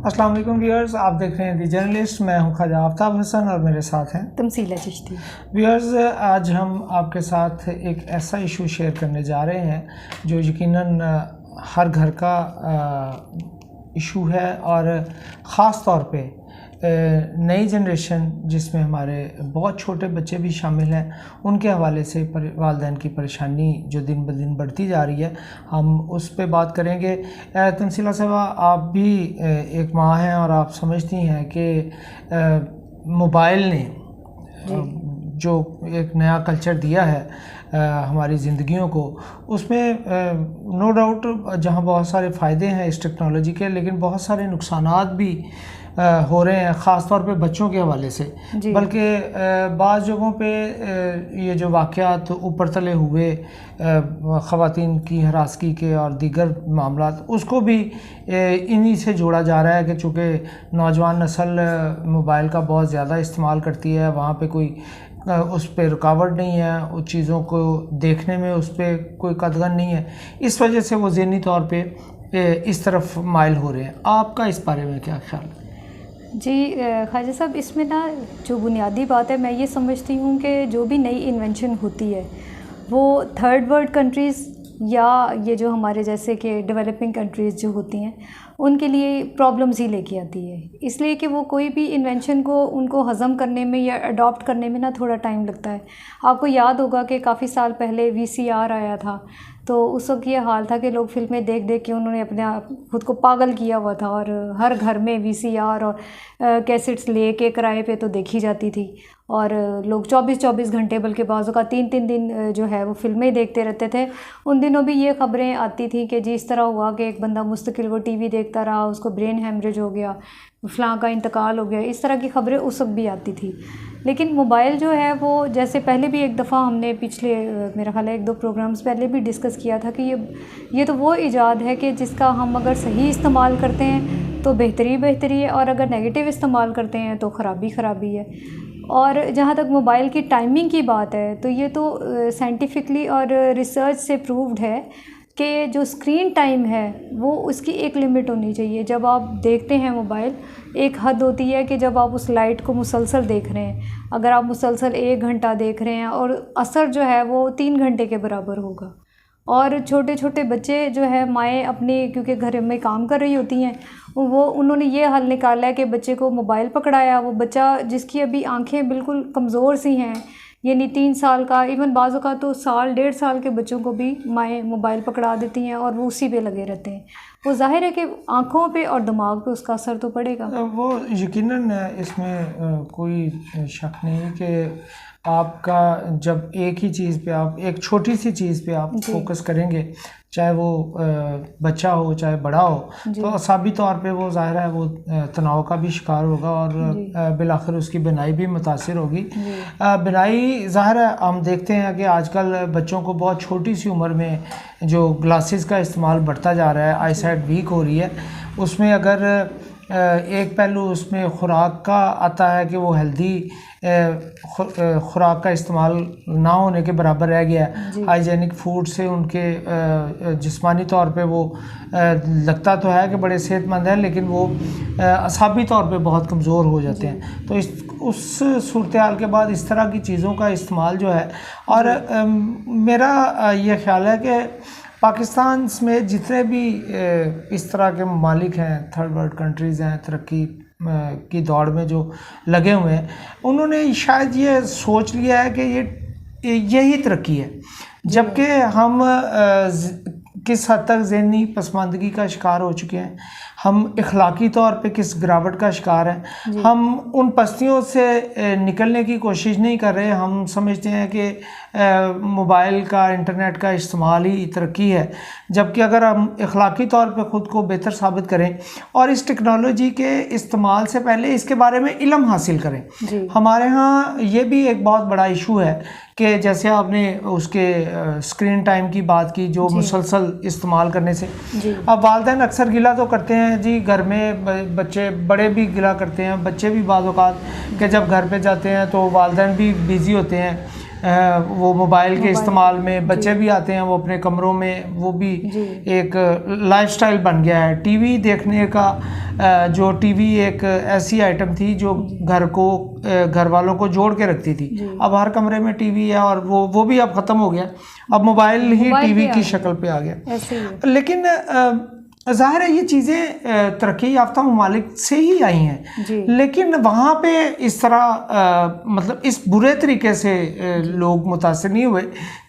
अस्सलाम वालेकुम व्यूअर्स, आप देख रहे हैं दी जर्नलिस्ट। मैं हूं ख्वाजा आफ्ताब हसन और मेरे साथ हैं तमसीला चिश्ती। व्यूअर्स, आज हम आपके साथ एक ऐसा इशू शेयर करने जा रहे हैं जो यकीनन हर घर का इशू है और ख़ास तौर पे नई जनरेशन जिसमें हमारे बहुत छोटे बच्चे भी शामिल हैं, उनके हवाले से वालिदैन की परेशानी जो दिन ब दिन बढ़ती जा रही है, हम उस पे बात करेंगे। तमसीला साहबा, आप भी एक माँ हैं और आप समझती हैं कि मोबाइल ने जो एक नया कल्चर दिया है हमारी ज़िंदगियों को, उसमें नो डाउट जहाँ बहुत सारे फ़ायदे हैं इस टेक्नोलॉजी के, लेकिन बहुत सारे नुकसानात भी हो रहे हैं, ख़ास तौर पे बच्चों के हवाले से। बल्कि बाज़ जगहों पे ये जो वाक़यात ऊपर तले हुए ख़वातीन की हरासगी के और दीगर मामलात, उसको भी इन्हीं से जोड़ा जा रहा है कि चूँकि नौजवान नस्ल मोबाइल का बहुत ज़्यादा इस्तेमाल करती है, वहाँ पे कोई उस पर रुकावट नहीं है, उस चीज़ों को देखने में उस पर कोई कदगन नहीं है, इस वजह से वो ज़हनी तौर पे इस तरफ माइल हो रहे हैं। आपका इस बारे में क्या ख्याल है? जी ख्वाजा साहब, इसमें ना जो बुनियादी बात है, मैं ये समझती हूँ कि जो भी नई इन्वेंशन होती है वो थर्ड वर्ल्ड कंट्रीज़ या ये जो हमारे जैसे कि डेवलपिंग कंट्रीज़ जो होती हैं उनके लिए प्रॉब्लम्स ही लेके आती है, इसलिए कि वो कोई भी इन्वेंशन को उनको हज़म करने में या अडॉप्ट करने में ना थोड़ा टाइम लगता है। आपको याद होगा कि काफ़ी साल पहले VCR आया था, तो उस वक्त ये हाल था कि लोग फिल्में देख देख के उन्होंने अपने आप खुद को पागल किया हुआ था और हर घर में VCR और कैसेट्स ले के किराए पे तो देखी जाती थी और लोग 24-24 घंटे बल्कि बाज़ों का 3-3 दिन जो है वो फिल्में देखते रहते थे। उन दिनों भी ये ख़बरें आती थी कि जी इस तरह हुआ कि एक बंदा मुस्तकिल वो TV देखता रहा, उसको ब्रेन हेमरेज हो गया, फ़लाँ का इंतकाल हो गया, इस तरह की ख़बरें उस वक्त भी आती थी। लेकिन मोबाइल जो है वो, जैसे पहले भी एक दफ़ा हमने पिछले मेरा ख्याल है 1-2 प्रोग्राम्स पहले भी डिस्कस किया था कि ये तो वो ईजाद है कि जिसका हम अगर सही इस्तेमाल करते हैं तो बेहतरी है और अगर नेगेटिव इस्तेमाल करते हैं तो ख़राबी है। और जहाँ तक मोबाइल की टाइमिंग की बात है, तो ये तो साइंटिफिकली और रिसर्च से प्रूव्ड है कि जो स्क्रीन टाइम है वो उसकी एक लिमिट होनी चाहिए। जब आप देखते हैं मोबाइल, एक हद होती है कि जब आप उस लाइट को मुसलसल देख रहे हैं, अगर आप मुसलसल 1 घंटा देख रहे हैं और असर जो है वो 3 घंटे के बराबर होगा। और छोटे छोटे बच्चे जो है, माएँ अपनी क्योंकि घर में काम कर रही होती हैं, वो उन्होंने ये हल निकाला है कि बच्चे को मोबाइल पकड़ाया, वो बच्चा जिसकी अभी आंखें बिल्कुल कमज़ोर सी हैं, यानी 3 साल का, इवन बाज़ औक़ात तो साल 1.5 साल के बच्चों को भी माएँ मोबाइल पकड़ा देती हैं और वो उसी पे लगे रहते हैं। वो ज़ाहिर है कि आँखों पे और दिमाग पे उसका असर तो पड़ेगा। वो यकीनन इसमें कोई शक नहीं कि आपका जब एक ही चीज़ पे आप, एक छोटी सी चीज़ पे आप फोकस करेंगे, चाहे वो बच्चा हो चाहे बड़ा हो, तो असाबी तौर पे वो ज़ाहिर है वो तनाव का भी शिकार होगा और बिलाखिर उसकी बनाई भी मुतासिर होगी। बनाई ज़ाहिर है हम देखते हैं कि आजकल बच्चों को बहुत छोटी सी उम्र में जो ग्लासेस का इस्तेमाल बढ़ता जा रहा है, आई साइट वीक हो रही है। उसमें अगर एक पहलू उसमें ख़ुराक का आता है कि वो हेल्दी ख़ुराक का इस्तेमाल ना होने के बराबर रह गया है। हाइजेनिक फूड से उनके जिस्मानी तौर पे वो लगता तो है कि बड़े सेहतमंद हैं, लेकिन वो असाबी तौर पे बहुत कमज़ोर हो जाते हैं। तो उस सूरत हाल के बाद इस तरह की चीज़ों का इस्तेमाल जो है, और मेरा ये ख्याल है कि पाकिस्तान में जितने भी इस तरह के ममालिक हैं, थर्ड वर्ल्ड कंट्रीज़ हैं, तरक्की की दौड़ में जो लगे हुए हैं, उन्होंने शायद ये सोच लिया है कि यही तरक्की है, जबकि हम किस हद तक ज़हनी पसमानदगी का शिकार हो चुके हैं, हम इखलाकी तौर पे किस गिरावट का शिकार हैं। हम उन पस्तियों से निकलने की कोशिश नहीं कर रहे। हम समझते हैं कि मोबाइल का, इंटरनेट का इस्तेमाल ही तरक्की है, जबकि अगर हम इखलाकी तौर पे ख़ुद को बेहतर साबित करें और इस टेक्नोलॉजी के इस्तेमाल से पहले इसके बारे में इल्म हासिल करें। हमारे यहाँ ये भी एक बहुत बड़ा इशू है कि जैसे आपने उसके स्क्रीन टाइम की बात की, जो मुसलसल इस्तेमाल करने से, अब वालिदैन अक्सर गिला तो करते हैं जी, घर में बच्चे बड़े भी गिला करते हैं, बच्चे भी बाज़ औक़ात कि जब घर पे जाते हैं तो वालिदैन भी बिज़ी होते हैं, वो मोबाइल के इस्तेमाल में, बच्चे भी आते हैं वो अपने कमरों में, वो भी एक लाइफस्टाइल बन गया है। टीवी देखने का जो टीवी एक ऐसी आइटम थी जो घर वालों को जोड़ के रखती थी, अब हर कमरे में टीवी है और वो भी अब ख़त्म हो गया, अब मोबाइल ही टीवी की शक्ल पे आ गया। लेकिन ज़ाहिर है ये चीज़ें तरक्की याफ्ता ममालिक से ही आई हैं, लेकिन वहाँ पे इस तरह मतलब इस बुरे तरीके से लोग मुतासिर नहीं हुए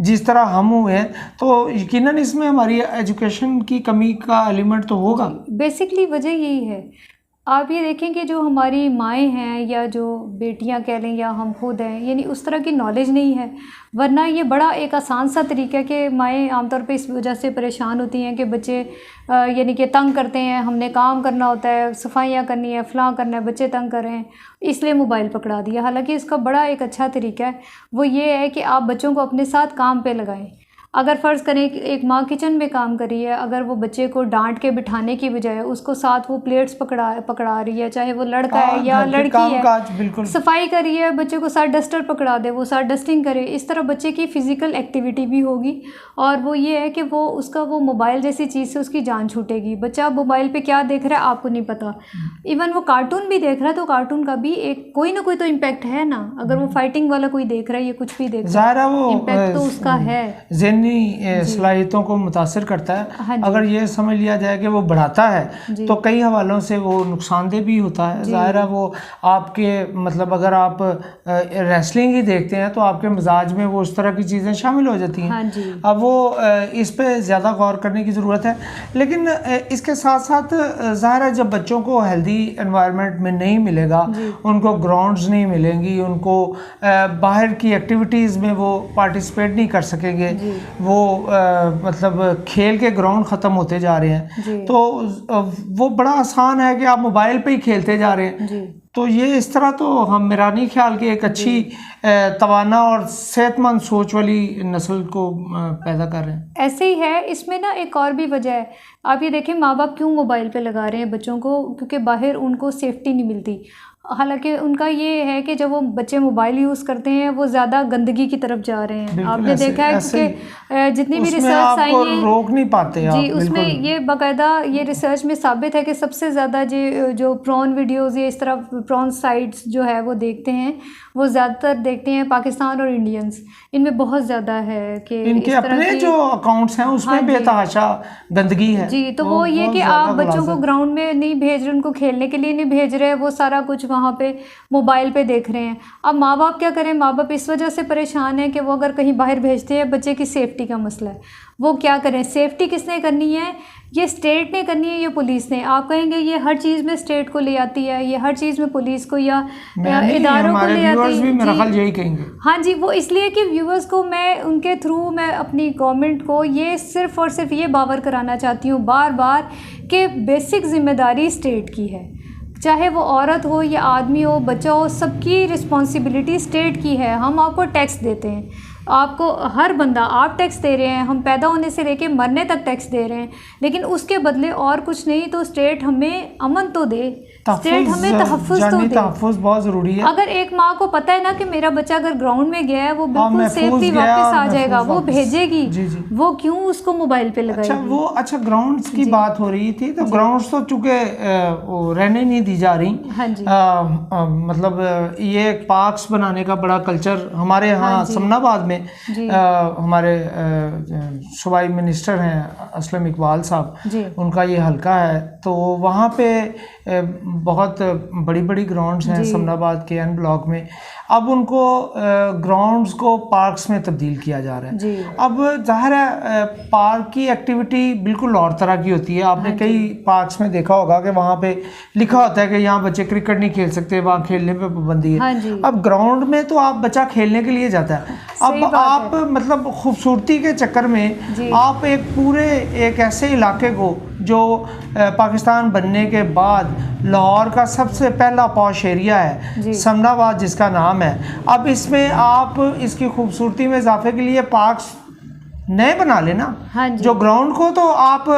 जिस तरह हम हुए हैं। तो यकीनन इसमें हमारी एजुकेशन की कमी का एलिमेंट तो होगा। बेसिकली वजह यही है। आप ये देखें कि जो हमारी माएँ हैं या जो बेटियां कह लें या हम खुद हैं, यानी उस तरह की नॉलेज नहीं है, वरना ये बड़ा एक आसान सा तरीका है कि माएँ आमतौर पे इस वजह से परेशान होती हैं कि बच्चे यानी कि तंग करते हैं, हमने काम करना होता है, सफाइयाँ करनी है, फ़लाँ करना है, बच्चे तंग कर रहे हैं, इसलिए मोबाइल पकड़ा दिया। हालांकि इसका बड़ा एक अच्छा तरीका है, वो ये है कि आप बच्चों को अपने साथ काम पे लगाएं। अगर फ़र्ज़ करें कि एक माँ किचन में काम कर रही है, अगर वो बच्चे को डांट के बिठाने की बजाय उसको साथ वो प्लेट्स पकड़ा रही है, चाहे वो लड़का है या लड़की है, सफाई कर रही है, बच्चे को साथ डस्टर पकड़ा दे, वो साथ डस्टिंग करे। इस तरह बच्चे की फ़िज़िकल एक्टिविटी भी होगी और वो ये है कि वो मोबाइल जैसी चीज़ से उसकी जान छूटेगी। बच्चा मोबाइल पर क्या देख रहा है आपको नहीं पता, इवन वो कार्टून भी देख रहा है तो कार्टून का भी एक कोई ना कोई तो इम्पैक्ट है ना। अगर वो फाइटिंग वाला कोई देख रहा है या कुछ भी देख रहा है, इम्पैक्ट तो उसका है, सलाहियतों को मुतासिर करता है। अगर ये समझ लिया जाए कि वो बढ़ाता है तो कई हवालों से वो नुकसानदेह भी होता है। ज़ाहिर है वो आपके मतलब अगर आप रेसलिंग ही देखते हैं तो आपके मिजाज में वो उस तरह की चीज़ें शामिल हो जाती हैं। अब वो इस पे ज़्यादा गौर करने की ज़रूरत है। लेकिन इसके साथ साथ ज़ाहिर है जब बच्चों को हेल्दी एनवायरनमेंट में नहीं मिलेगा, उनको ग्राउंड्स नहीं मिलेंगी, उनको बाहर की एक्टिविटीज़ में वो पार्टिसिपेट नहीं कर सकेंगे, वो मतलब खेल के ग्राउंड ख़त्म होते जा रहे हैं, तो वो बड़ा आसान है कि आप मोबाइल पे ही खेलते जा रहे हैं। तो ये इस तरह तो मेरा नहीं ख्याल कि एक अच्छी तवाना और सेहतमंद सोच वाली नस्ल को पैदा कर रहे हैं। ऐसे ही है। इसमें ना एक और भी वजह है। आप ये देखें माँ बाप क्यों मोबाइल पे लगा रहे हैं बच्चों को, क्योंकि बाहर उनको सेफ्टी नहीं मिलती। हालांकि उनका ये है कि जब वो बच्चे मोबाइल यूज़ करते हैं वो ज़्यादा गंदगी की तरफ जा रहे हैं। आपने देखा है क्योंकि जितनी भी रिसर्च आई है रोक नहीं पाते जी, उसमें ये बाकायदा ये रिसर्च में साबित है कि सबसे ज़्यादा जो प्रॉन वीडियोस या इस तरह प्रॉन साइट्स जो है वो देखते हैं, वो ज़्यादातर देखते हैं पाकिस्तान और इंडियंस। इनमें बहुत ज़्यादा है कि इनके अपने जो अकाउंट्स हैं उसमें बेतहाशा गंदगी है जी। तो वो ये कि आप बच्चों को ग्राउंड में नहीं भेज रहे, उनको खेलने के लिए नहीं भेज रहे, वो सारा कुछ वहाँ पे मोबाइल पे देख रहे हैं। अब माँ बाप क्या करें, माँ बाप इस वजह से परेशान है कि वो अगर कहीं बाहर भेजते हैं, बच्चे की सेफ्टी का मसला है, वो क्या करें। सेफ्टी किसने करनी है? ये स्टेट ने करनी है, ये पुलिस ने। आप कहेंगे ये हर चीज़ में स्टेट को ले आती है, ये हर चीज़ में पुलिस को या इदारों को ले आती है। हाँ जी, वो इसलिए कि व्यूअर्स को मैं उनके थ्रू मैं अपनी गवर्नमेंट को ये सिर्फ़ और सिर्फ ये बावर कराना चाहती हूँ बार बार कि बेसिक ज़िम्मेदारी स्टेट की है। चाहे वो औरत हो या आदमी हो, बच्चा हो, सबकी रिस्पॉन्सिबिलिटी स्टेट की है। हम आपको टैक्स देते हैं, आपको हर बंदा आप टैक्स दे रहे हैं, हम पैदा होने से लेके मरने तक टैक्स दे रहे हैं, लेकिन उसके बदले और कुछ नहीं। तो स्टेट हमें अमन तो दे, स्टेट हमें तहफ़्फ़ुज़ तो दे। तहफ़्फ़ुज़ बहुत ज़रूरी है। अगर एक माँ को पता है ना कि मेरा बच्चा अगर ग्राउंड में गया है वो बिल्कुल सेफली वापस आ जाएगा, वो भेजेगी। वो क्यों उसको मोबाइल पे लगाएगी? अच्छा ग्राउंड्स की बात हो रही थी, तो ग्राउंड्स तो चूँकि रहने नहीं दी जा रही। हाँ जी। मतलब ये पार्क्स बनाने का बड़ा कल्चर हमारे यहाँ समनाबाद में हमारे सूबाई मिनिस्टर हैं असलम इकबाल साहब, उनका ये हल्का है, तो वहाँ पे बहुत बड़ी बड़ी ग्राउंड्स हैं समनाबाद के एन ब्लॉक में। अब उनको ग्राउंड्स को पार्क्स में तब्दील किया जा रहा है। अब जाहिर है पार्क की एक्टिविटी बिल्कुल और तरह की होती है। आपने कई पार्क्स में देखा होगा कि वहाँ पे लिखा होता है कि यहाँ बच्चे क्रिकेट नहीं खेल सकते, वहाँ खेलने पे पाबंदी है। अब ग्राउंड में तो आप बच्चा खेलने के लिए जाता है। अब आप मतलब खूबसूरती के चक्कर में आप एक ऐसे इलाके को जो पाकिस्तान बनने के बाद लाहौर का सबसे पहला पॉश एरिया है समनाबाद जिसका नाम है, अब इसमें आप इसकी खूबसूरती में इजाफे के लिए पार्क्स नए बना लेना। जो ग्राउंड को तो आप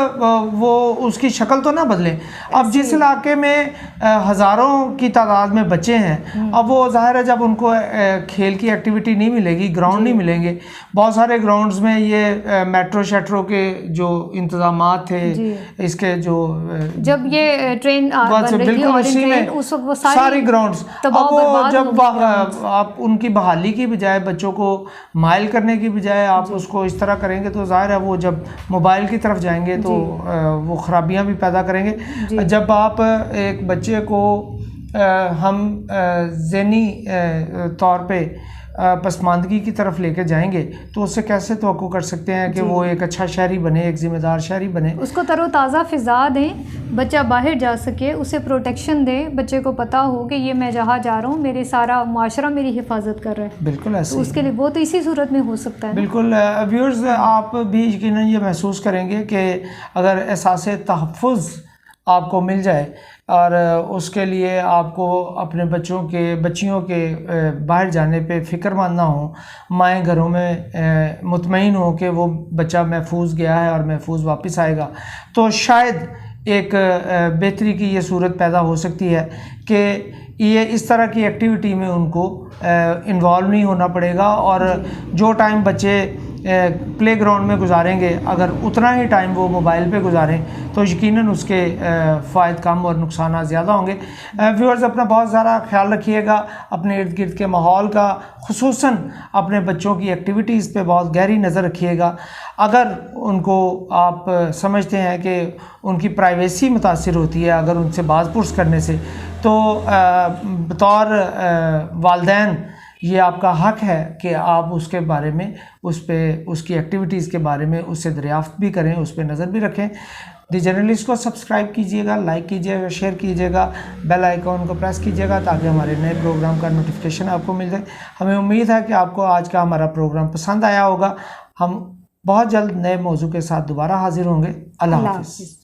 वो उसकी शक्ल तो ना बदलें। अब जिस इलाके में हज़ारों की तादाद में बच्चे हैं। अब वो ज़ाहिर है जब उनको खेल की एक्टिविटी नहीं मिलेगी, ग्राउंड नहीं मिलेंगे, बहुत सारे ग्राउंड्स में ये मेट्रो शेट्रो के जो इंतज़ामात थे, इसके जो जब ये ट्रेन बिल्कुल उसी में उस वक्त वो सारी ग्राउंड्स, अब वो जब आप उनकी बहाली की बजाय, बच्चों को माइल करने की बजाय आप उसको इस तरह करेंगे तो ज़ाहिर है वो जब मोबाइल की तरफ जाएंगे तो वो ख़राबियाँ भी पैदा करेंगे। जब आप एक बच्चे को हम ज़हनी तौर पे पसमानदगी की तरफ लेके जाएंगे तो उससे कैसे तवक्को कर सकते हैं कि वो एक अच्छा शहरी बने, एक ज़िम्मेदार शहरी बने। उसको तरोताज़ा फ़िज़ा दें, बच्चा बाहर जा सके, उसे प्रोटेक्शन दें, बच्चे को पता हो कि ये मैं जहाँ जा रहा हूँ मेरे सारा माशरा मेरी हिफाजत कर रहा है। बिल्कुल ऐसे तो उसके लिए वो तो इसी सूरत में हो सकता है। बिल्कुल व्यूअर्स, आप भी यकीनन ये महसूस करेंगे कि अगर एहसास तहफ़्फ़ुज़ आपको मिल जाए और उसके लिए आपको अपने बच्चियों के बाहर जाने पे फ़िक्रमंद ना हो, माएँ घरों में मुतमईन हो कि वो बच्चा महफूज गया है और महफूज वापस आएगा, तो शायद एक बेहतरी की ये सूरत पैदा हो सकती है कि ये इस तरह की एक्टिविटी में उनको इन्वॉल्व नहीं होना पड़ेगा। और जो टाइम बच्चे प्ले ग्राउंड में गुजारेंगे, अगर उतना ही टाइम वो मोबाइल पे गुजारें तो यकीनन उसके फ़ायदे कम और नुकसान ज़्यादा होंगे। व्यूअर्स, अपना बहुत ज़्यादा ख्याल रखिएगा, अपने इर्द गिर्द के माहौल का, खुसूसन अपने बच्चों की एक्टिविटीज़ पे बहुत गहरी नज़र रखिएगा। अगर उनको आप समझते हैं कि उनकी प्राइवेसी मुतासिर होती है अगर उनसे बाज़ पुरस करने से, तो बतौर वालिदैन ये आपका हक है कि आप उसके बारे में, उसकी एक्टिविटीज़ के बारे में उससे दरियाफ़्त भी करें, उस पर नज़र भी रखें। द जर्नलिस्ट को सब्सक्राइब कीजिएगा, लाइक कीजिएगा, शेयर कीजिएगा, बेल आइकॉन को प्रेस कीजिएगा ताकि हमारे नए प्रोग्राम का नोटिफिकेशन आपको मिल जाए। हमें उम्मीद है कि आपको आज का हमारा प्रोग्राम पसंद आया होगा। हम बहुत जल्द नए मौजू के साथ दोबारा हाजिर होंगे। अल्लाह हाफ़िज़।